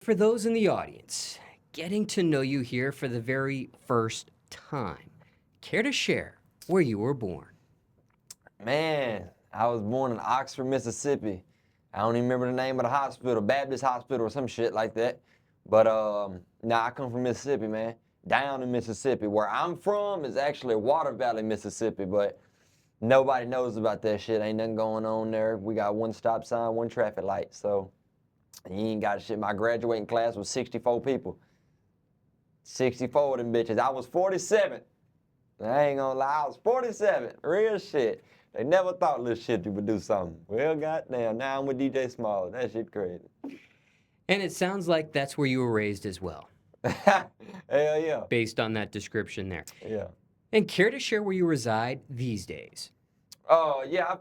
For those in the audience, getting to know you here for the very first time, care to share where you were born? Man, I was born in Oxford, Mississippi. I don't even remember the name of the hospital, Baptist Hospital or some shit like that. But nah, I come from Mississippi, man. Down in Mississippi. Where I'm from is actually Water Valley, Mississippi, but nobody knows about that shit. Ain't nothing going on there. We got one stop sign, one traffic light. So you ain't got shit. My graduating class was 64 people. 64 of them bitches. I was 47. I ain't gonna lie, I was 47. Real shit. They never thought Lil Shvfty would do something. Well, goddamn, now I'm with DJ Smallz. That shit crazy. And it sounds like that's where you were raised as well, Hell yeah. based on that description there. Yeah. And care to share where you reside these days? Oh, yeah,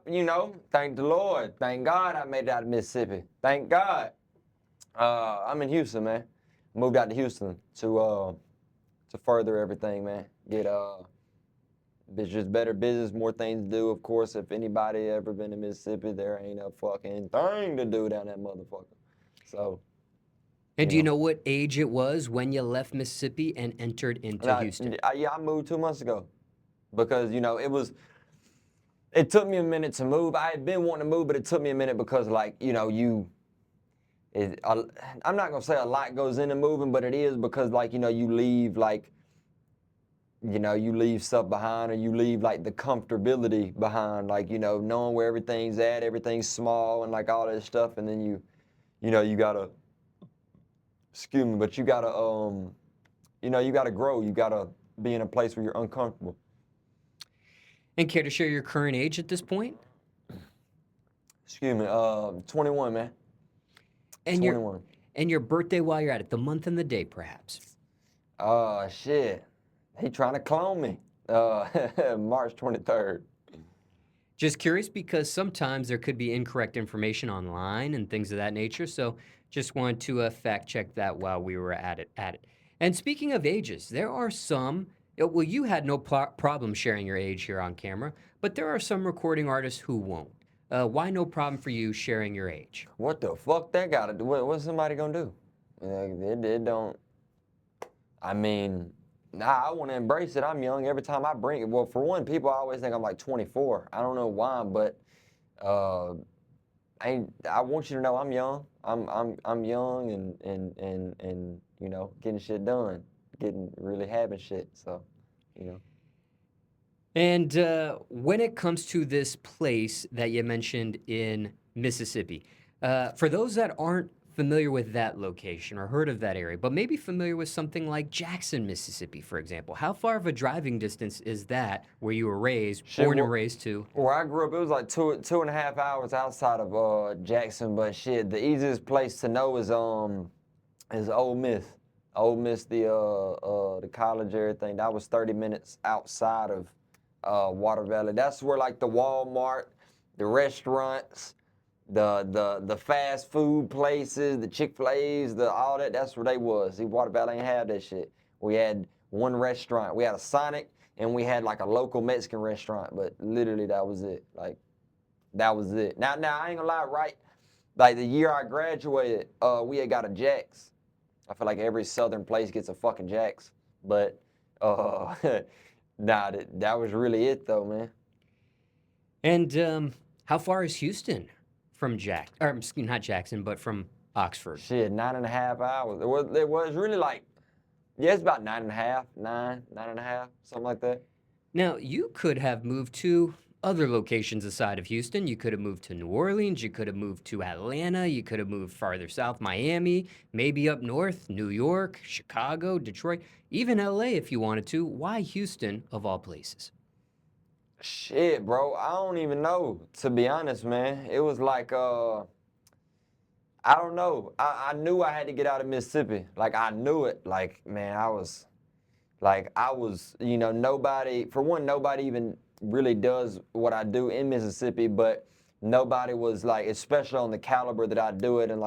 thank the Lord. Thank God I made it out of Mississippi. Thank God. I'm in Houston, man. Moved out to Houston to further everything, man. Get just better business, more things to do. Of course, if anybody ever been to Mississippi, there ain't a fucking thing to do down that motherfucker. So. And do you know what age it was when you left Mississippi and entered into Houston? Yeah, I moved 2 months ago because it took me a minute to move. I had been wanting to move, but it took me a minute because I'm not gonna say a lot goes into moving, but it is because you leave you leave stuff behind, or you leave the comfortability behind, knowing where everything's at, everything's small and all that stuff, and then you gotta, excuse me, but you gotta you gotta grow, you gotta be in a place where you're uncomfortable. And care to share your current age at this point? Excuse me, 21, man. And 21. Your birthday while you're at it, the month and the day perhaps. Oh shit. He trying to clone me. March 23rd. Just curious because sometimes there could be incorrect information online and things of that nature. So just wanted to fact check that while we were at it. And speaking of ages, there are some. Well, you had no problem sharing your age here on camera, but there are some recording artists who won't. Why no problem for you sharing your age? What the fuck that got to do? What's somebody gonna do? It don't. I mean, nah, I want to embrace it. I'm young. Every time I bring it, well, for one, people always think I'm like 24. I don't know why, but I want you to know I'm young. I'm young and getting shit done, getting really having shit. So, And when it comes to this place that you mentioned in Mississippi, for those that aren't familiar with that location or heard of that area, but maybe familiar with something like Jackson, Mississippi, for example, how far of a driving distance is that where you were raised, born and raised to? Where I grew up, it was like two and a half hours outside of Jackson, but shit, the easiest place to know is Ole Miss. Ole Miss, the college, everything. That was 30 minutes outside of Water Valley. That's where the Walmart, the restaurants, the fast food places, the Chick-fil-A's, all that, that's where they was. See, Water Valley ain't have that shit. We had one restaurant. We had a Sonic, and we had a local Mexican restaurant, but literally that was it. That was it. Now I ain't gonna lie, right? The year I graduated, we had got a Jack's. I feel like every southern place gets a fucking Jack's, but nah, that was really it though, man. And how far is Houston from not Jackson, but from Oxford? Shit, 9.5 hours. It was really it's about 9.5, 9.5, something like that. Now, you could have moved to other locations aside of Houston. You could have moved to New Orleans. You could have moved to Atlanta. You could have moved farther south, Miami, maybe up north, New York, Chicago, Detroit, even LA if you wanted to. Why Houston, of all places? Shit, bro, I don't even know, to be honest, man. It was I don't know. I knew I had to get out of Mississippi. I knew it. Man, I was, nobody, for one, nobody even really does what I do in Mississippi, but nobody was especially on the caliber that I do it, and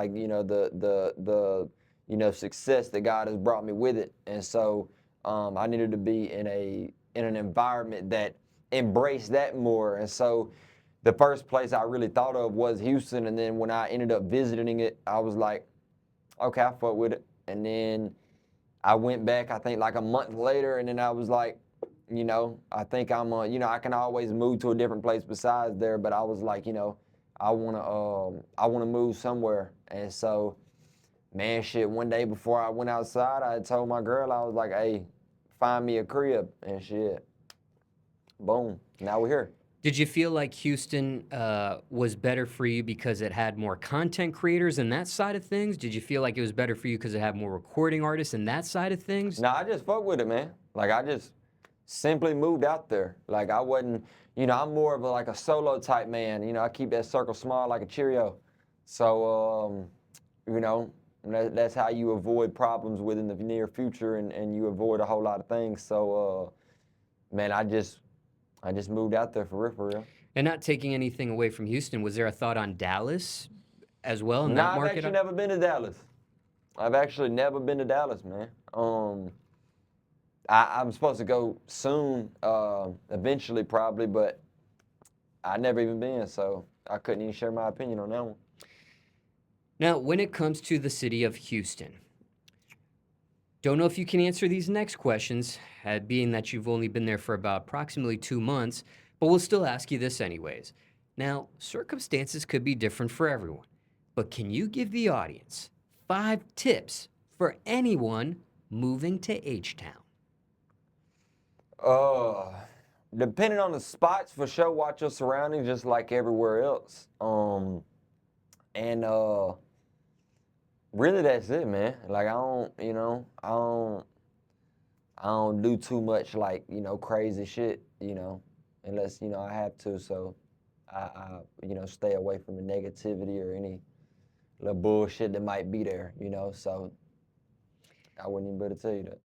the success that God has brought me with it. And so I needed to be in an environment that embraced that more. And so the first place I really thought of was Houston, and then when I ended up visiting it, I was like, okay, I fuck with it. And then I went back, I think like a month later, and then I was like, I think I can always move to a different place besides there, but I was like, I wanna move somewhere. And so, man, shit, one day before I went outside, I had told my girl, I was like, hey, find me a crib and shit. Boom, now we're here. Did you feel like Houston was better for you because it had more content creators and that side of things? Did you feel like it was better for you because it had more recording artists and that side of things? Nah, I just fuck with it, man. Like I just simply moved out there. Like I wasn't, I'm more of like a solo type man. I keep that circle small like a Cheerio. So, that's how you avoid problems within the near future, and you avoid a whole lot of things. So, man, I just moved out there for real, for real. And not taking anything away from Houston, was there a thought on Dallas as well in that Nah, I've market? actually never been to Dallas. I've actually never been to Dallas, man. I'm supposed to go soon, eventually probably, but I never even been, so I couldn't even share my opinion on that one. Now, when it comes to the city of Houston, don't know if you can answer these next questions, being that you've only been there for about approximately 2 months, but we'll still ask you this anyways. Now, circumstances could be different for everyone, but can you give the audience 5 tips for anyone moving to H-Town? Depending on the spots, for sure, watch your surroundings just like everywhere else. And really that's it, man. Like I don't do too much like, crazy shit, unless, I have to. So I stay away from the negativity or any little bullshit that might be there, so I wouldn't even better tell you that.